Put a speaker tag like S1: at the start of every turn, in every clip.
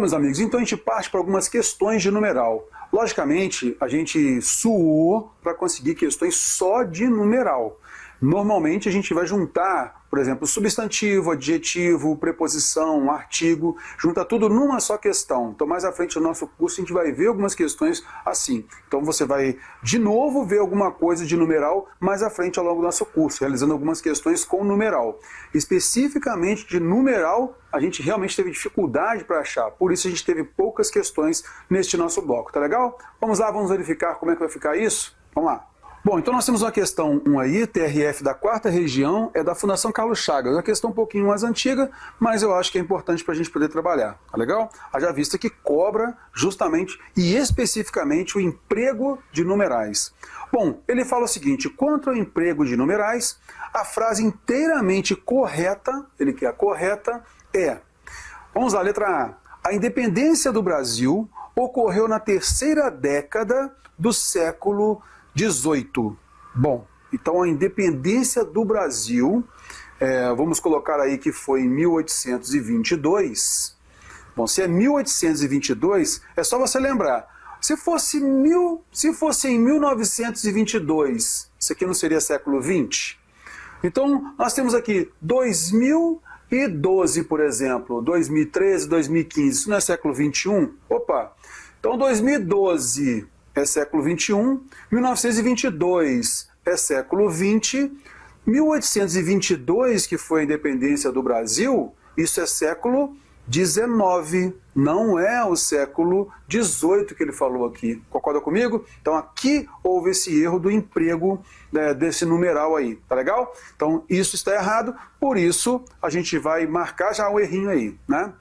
S1: meus amigos, então a gente parte para algumas questões de numeral. Logicamente, a gente suou para conseguir questões só de numeral. Normalmente a gente vai juntar, por exemplo, substantivo, adjetivo, preposição, artigo, junta tudo numa só questão. Então mais à frente no nosso curso a gente vai ver algumas questões assim. Então você vai de novo ver alguma coisa de numeral mais à frente ao longo do nosso curso, realizando algumas questões com numeral. Especificamente de numeral, a gente realmente teve dificuldade para achar, por isso a gente teve poucas questões neste nosso bloco, tá legal? Vamos lá, vamos verificar como é que vai ficar isso? Vamos lá. Bom, então nós temos uma questão 1 aí, TRF da 4ª região, é da Fundação Carlos Chagas. É uma questão um pouquinho mais antiga, mas eu acho que é importante para a gente poder trabalhar, tá legal? Haja vista que cobra justamente e especificamente o emprego de numerais. Bom, ele fala o seguinte, quanto ao emprego de numerais, a frase inteiramente correta, ele quer a correta, é, vamos lá, letra A. A independência do Brasil ocorreu na 3ª década do século XVIII. Bom, então a independência do Brasil, vamos colocar aí que foi em 1822. Bom, se é 1822, é só você lembrar. Se fosse em 1922, isso aqui não seria século XX? Então, nós temos aqui 2012, por exemplo, 2013, 2015, isso não é século XXI? Opa! Então, 2012... é século XXI, 1922 é século XX, 1822, que foi a independência do Brasil, isso é século XIX, não é o século XVIII que ele falou aqui. Concorda comigo? Então aqui houve esse erro do emprego desse numeral aí, tá legal? Então isso está errado, por isso a gente vai marcar já o errinho aí, né?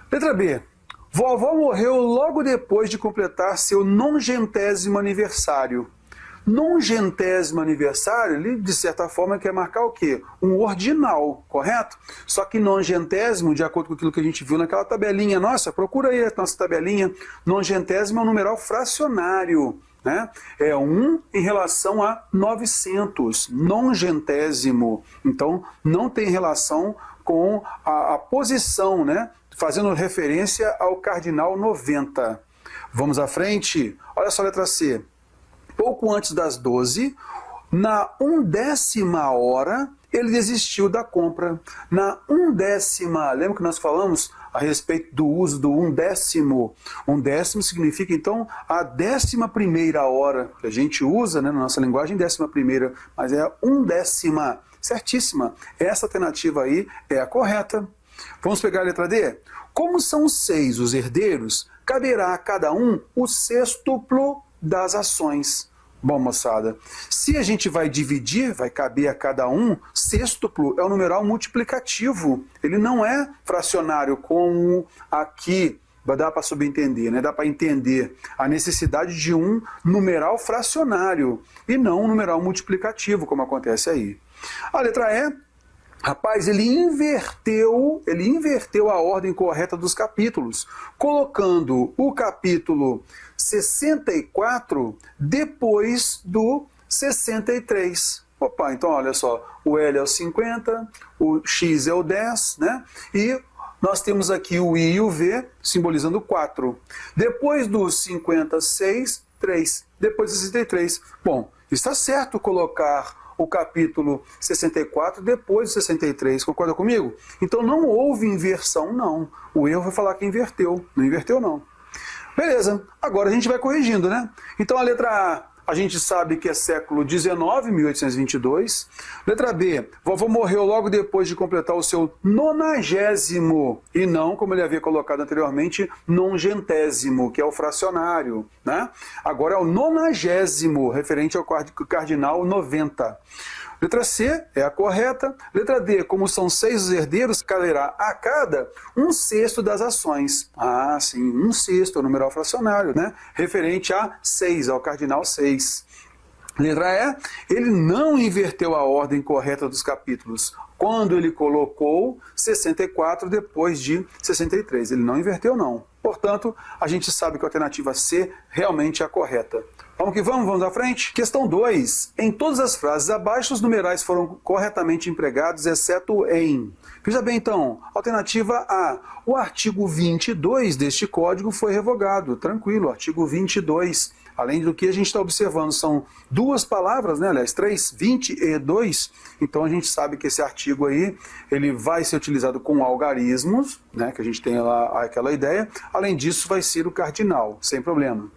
S1: Letra B. Vovó morreu logo depois de completar seu 90º aniversário. 90º aniversário, ele de certa forma quer marcar o quê? Um ordinal, correto? Só que 90º, de acordo com aquilo que a gente viu naquela tabelinha nossa, procura aí a nossa tabelinha, 90º é um numeral fracionário, né? É 1 em relação a 900, 90º. Então não tem relação com a posição, né? Fazendo referência ao cardinal 90. Vamos à frente? Olha só a letra C. Pouco antes das 12, na 1ª hora, ele desistiu da compra. Na 1ª, lembra que nós falamos a respeito do uso do 1/10? 1/10 significa, então, a 11ª hora, que a gente usa, né, na nossa linguagem, 11ª, mas é a 1/10. Certíssima. Essa alternativa aí é a correta. Vamos pegar a letra D? Como são 6 os herdeiros, caberá a cada um o sextuplo das ações. Bom, moçada, se a gente vai dividir, vai caber a cada um, sextuplo é um numeral multiplicativo. Ele não é fracionário como aqui, dá para subentender, né? Dá para entender a necessidade de um numeral fracionário e não um numeral multiplicativo, como acontece aí. A letra E. Rapaz, ele inverteu a ordem correta dos capítulos, colocando o capítulo 64 depois do 63. Opa, então olha só, o L é o 50, o X é o 10, né? E nós temos aqui o I e o V simbolizando 4. Depois do 56, 3. Depois do 63. Bom, está certo colocar o capítulo 64 depois do 63, concorda comigo? Então não houve inversão, não. O erro vai falar que inverteu, não inverteu não. Beleza, agora a gente vai corrigindo, né? Então a letra A gente sabe que é século XIX, 1822. Letra B, vovô morreu logo depois de completar o seu 90º, e não, como ele havia colocado anteriormente, 90º, que é o fracionário, né? Agora é o 90º, referente ao cardinal 90. Letra C é a correta. Letra D, como são 6 os herdeiros, caberá a cada 1/6 das ações. Ah, sim, 1/6 é o numeral fracionário, né? Referente a 6, ao cardinal 6. Letra E, ele não inverteu a ordem correta dos capítulos quando ele colocou 64 depois de 63. Ele não inverteu, não. Portanto, a gente sabe que a alternativa C realmente é a correta. Vamos que vamos, vamos à frente. Questão 2. Em todas as frases abaixo, os numerais foram corretamente empregados, exceto em. Veja bem, então, alternativa A. O artigo 22 deste código foi revogado. Tranquilo, artigo 22. Além do que a gente está observando, são duas palavras, né? Aliás, 3, 20 e 2. Então a gente sabe que esse artigo aí, ele vai ser utilizado com algarismos, né? Que a gente tem lá aquela ideia. Além disso, vai ser o cardinal, sem problema.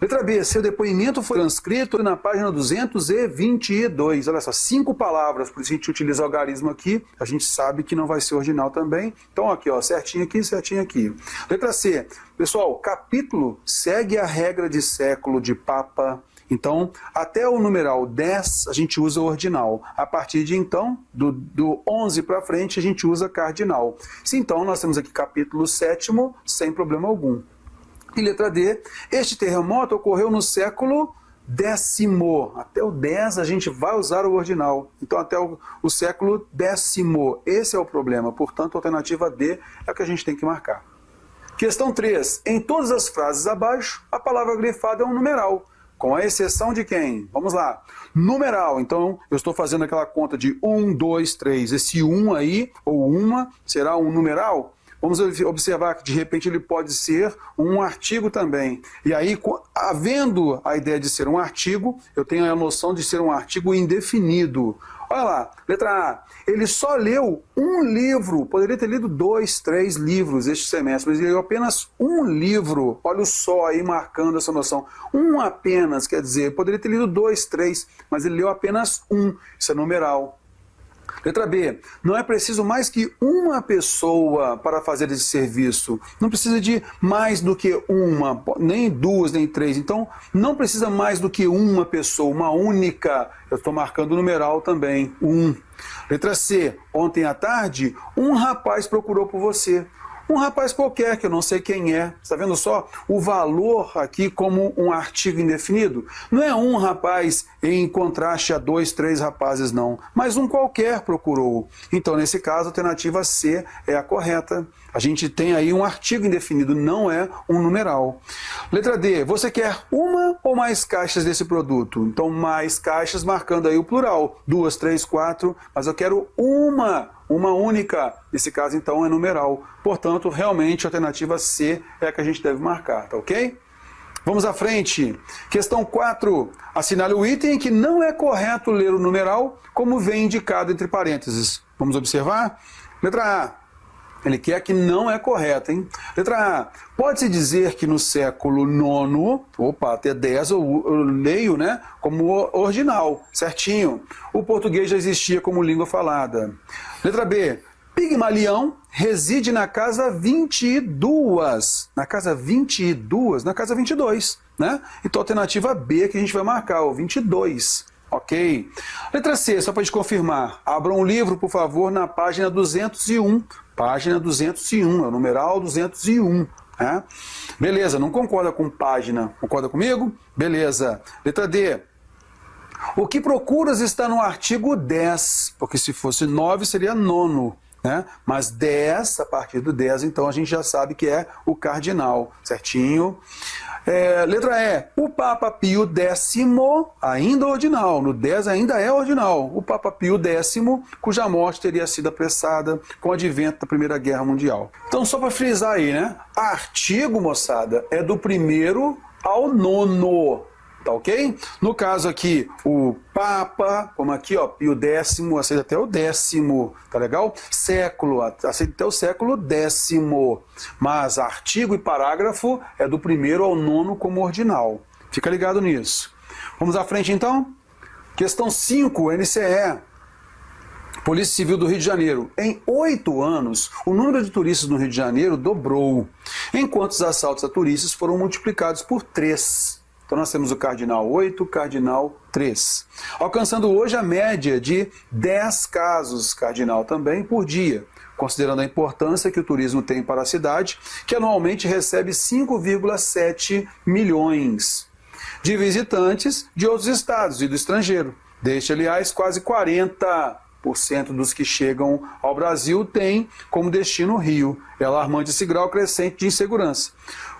S1: Letra B, seu depoimento foi transcrito na página 222. Olha só, 5 palavras, por isso a gente utiliza o algarismo aqui. A gente sabe que não vai ser ordinal também. Então aqui, ó, certinho aqui, certinho aqui. Letra C, pessoal, capítulo segue a regra de século de Papa. Então, até o numeral 10 a gente usa o ordinal. A partir de então, do 11 para frente, a gente usa cardinal. Então, nós temos aqui capítulo 7º, sem problema algum. E letra D, este terremoto ocorreu no século 10º. Até o 10 a gente vai usar o ordinal. Então até o século 10º. Esse é o problema. Portanto, a alternativa D é a que a gente tem que marcar. Questão 3. Em todas as frases abaixo, a palavra grifada é um numeral. Com a exceção de quem? Vamos lá. Numeral. Então, eu estou fazendo aquela conta de 1, 2, 3. Esse 1 aí, ou uma, será um numeral? Vamos observar que, de repente, ele pode ser um artigo também. E aí, havendo a ideia de ser um artigo, eu tenho a noção de ser um artigo indefinido. Olha lá, letra A. Ele só leu um livro. Poderia ter lido 2, 3 livros este semestre, mas ele leu apenas um livro. Olha o só aí marcando essa noção. Um apenas, quer dizer, poderia ter lido 2, 3, mas ele leu apenas um. Isso é numeral. Letra B, não é preciso mais que uma pessoa para fazer esse serviço. Não precisa de mais do que uma, nem 2, nem 3. Então, não precisa mais do que uma pessoa, uma única. Eu estou marcando o numeral também, 1. Letra C, ontem à tarde, um rapaz procurou por você. Um rapaz qualquer, que eu não sei quem é. Está vendo só o valor aqui como um artigo indefinido? Não é um rapaz em contraste a 2, 3 rapazes, não. Mas um qualquer procurou. Então, nesse caso, a alternativa C é a correta. A gente tem aí um artigo indefinido, não é um numeral. Letra D, você quer uma ou mais caixas desse produto? Então, mais caixas marcando aí o plural. 2, 3, 4, mas eu quero uma única. Nesse caso, então, é numeral. Portanto, realmente, a alternativa C é a que a gente deve marcar, tá ok? Vamos à frente. Questão 4. Assinale o item em que não é correto ler o numeral, como vem indicado entre parênteses. Vamos observar? Letra A. Ele quer que não é correto, hein? Letra A. Pode-se dizer que no século IX, até 10 eu leio, né, como ordinal, certinho. O português já existia como língua falada. Letra B. Pigmalião reside na casa 22. Na casa 22? Na casa 22, né? Então, a alternativa B que a gente vai marcar, o 22. Ok. Letra C, só para te confirmar. Abra um livro, por favor, na página 201. Página 201, é o numeral 201. Né? Beleza, não concorda com página. Concorda comigo? Beleza. Letra D. O que procuras está no artigo 10, porque se fosse 9 seria nono. Né? Mas 10, a partir do 10, então a gente já sabe que é o cardinal, certinho? Letra E, o Papa Pio X, ainda ordinal, no 10 ainda é ordinal, o Papa Pio X, cuja morte teria sido apressada com o advento da Primeira Guerra Mundial. Então, só para frisar aí, né? Artigo, moçada, é do 1º ao 9º. Tá ok? No caso aqui, o Papa, como aqui, ó, Pio X, aceita até o 10º, tá legal? Século, aceita até o século 10º. Mas artigo e parágrafo é do 1º ao 9º como ordinal. Fica ligado nisso. Vamos à frente então? Questão 5, NCE. Polícia Civil do Rio de Janeiro. Em 8 anos, o número de turistas no Rio de Janeiro dobrou, enquanto os assaltos a turistas foram multiplicados por 3. Então nós temos o cardinal 8, cardinal 3. Alcançando hoje a média de 10 casos cardinal também por dia, considerando a importância que o turismo tem para a cidade, que anualmente recebe 5,7 milhões de visitantes de outros estados e do estrangeiro. Deste, aliás, quase 40% dos que chegam ao Brasil têm como destino o Rio. É alarmante esse grau crescente de insegurança.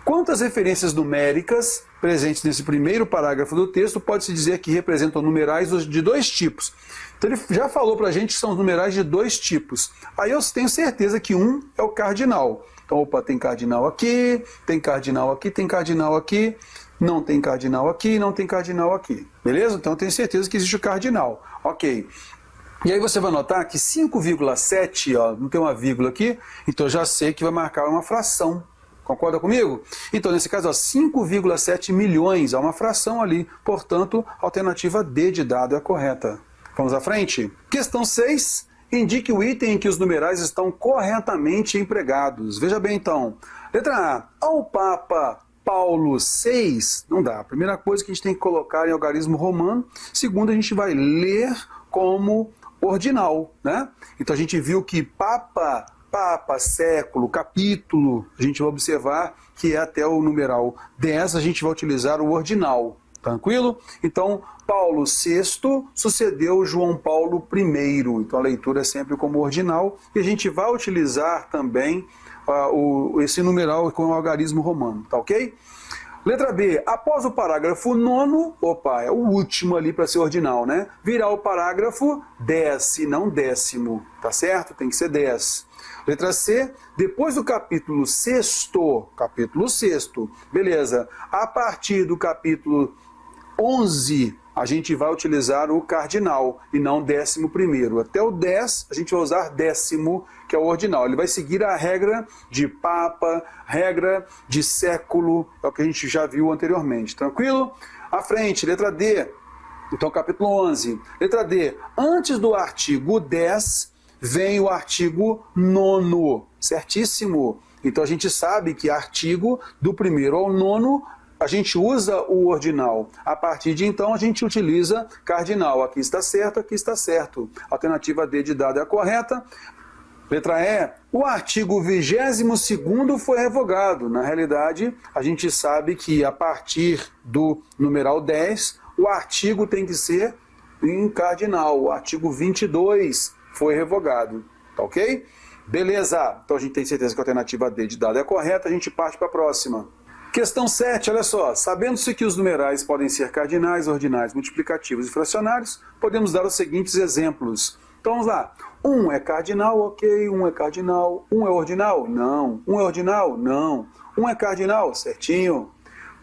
S1: Quantas referências numéricas presentes nesse primeiro parágrafo do texto pode-se dizer que representam numerais de dois tipos? Então ele já falou para a gente que são numerais de dois tipos. Aí eu tenho certeza que um é o cardinal. Então, opa, tem cardinal aqui, tem cardinal aqui, tem cardinal aqui, não tem cardinal aqui, não tem cardinal aqui. Beleza? Então eu tenho certeza que existe o cardinal. Ok. E aí você vai notar que 5,7, ó, não tem uma vírgula aqui, então eu já sei que vai marcar uma fração. Concorda comigo? Então, nesse caso, 5,7 milhões, há uma fração ali. Portanto, a alternativa D de dado é a correta. Vamos à frente? Questão 6. Indique o item em que os numerais estão corretamente empregados. Veja bem, então. Letra A. Ao Papa Paulo VI, não dá. A primeira coisa que a gente tem que colocar em algarismo romano. Segundo, a gente vai ler como ordinal, né? Então, a gente viu que Papa, século, capítulo, a gente vai observar que é até o numeral 10, a gente vai utilizar o ordinal. Tranquilo? Então, Paulo VI sucedeu João Paulo I. Então, a leitura é sempre como ordinal. E a gente vai utilizar também esse numeral com o algarismo romano. Tá ok? Letra B. Após o parágrafo 9, opa, é o último ali para ser ordinal, né? Virá o parágrafo 10 e não 10º. Tá certo? Tem que ser 10. Letra C, depois do capítulo 6º, beleza, a partir do capítulo 11, a gente vai utilizar o cardinal e não 11º. Até o 10, a gente vai usar 10º, que é o ordinal. Ele vai seguir a regra de papa, regra de século, é o que a gente já viu anteriormente, tranquilo? À frente, letra D, então capítulo 11. Letra D, antes do artigo 10, vem o artigo 9, certíssimo? Então a gente sabe que artigo do 1º ao 9, a gente usa o ordinal. A partir de então a gente utiliza cardinal. Aqui está certo, aqui está certo. Alternativa D de dado é a correta. Letra E, o artigo 22º foi revogado. Na realidade, a gente sabe que a partir do numeral 10, o artigo tem que ser em cardinal. O artigo 22 foi revogado, tá ok? Beleza, então a gente tem certeza que a alternativa D de dado é correta, a gente parte para a próxima. Questão 7, olha só, sabendo-se que os numerais podem ser cardinais, ordinais, multiplicativos e fracionários, podemos dar os seguintes exemplos. Então vamos lá, 1 é cardinal, ok, 1 é cardinal, 1 é ordinal? Não. 1 é ordinal? Não. 1 é cardinal? Certinho.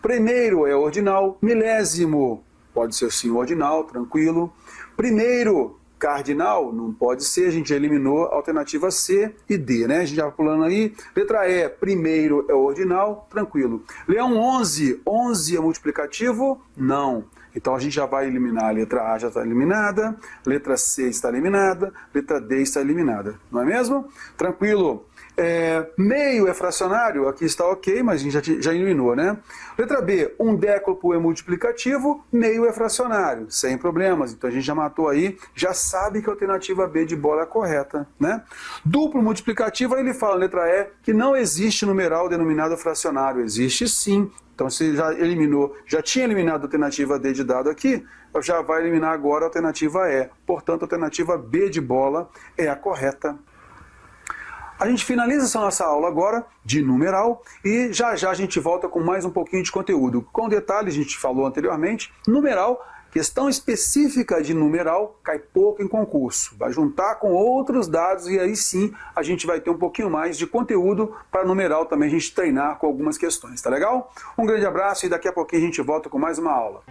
S1: Primeiro é ordinal, milésimo, pode ser sim ordinal, tranquilo. Primeiro, cardinal? Não pode ser, a gente já eliminou a alternativa C e D, né? A gente já vai pulando aí. Letra E, primeiro é ordinal, tranquilo. Leão 11, 11 é multiplicativo? Não. Então a gente já vai eliminar, a letra A já está eliminada, letra C está eliminada, letra D está eliminada, não é mesmo? Tranquilo. Meio é fracionário, aqui está ok, mas a gente já eliminou, né? Letra B, um décuplo é multiplicativo, meio é fracionário, sem problemas. Então a gente já matou aí, já sabe que a alternativa B de bola é correta, né? Duplo multiplicativo, aí ele fala, letra E, que não existe numeral denominado fracionário. Existe sim. Então você já eliminou, já tinha eliminado a alternativa D de dado aqui, já vai eliminar agora a alternativa E. Portanto, a alternativa B de bola é a correta. A gente finaliza essa nossa aula agora de numeral e já já a gente volta com mais um pouquinho de conteúdo. Com detalhes, a gente falou anteriormente, numeral, questão específica de numeral, cai pouco em concurso. Vai juntar com outros dados e aí sim a gente vai ter um pouquinho mais de conteúdo para numeral também a gente treinar com algumas questões, tá legal? Um grande abraço e daqui a pouquinho a gente volta com mais uma aula.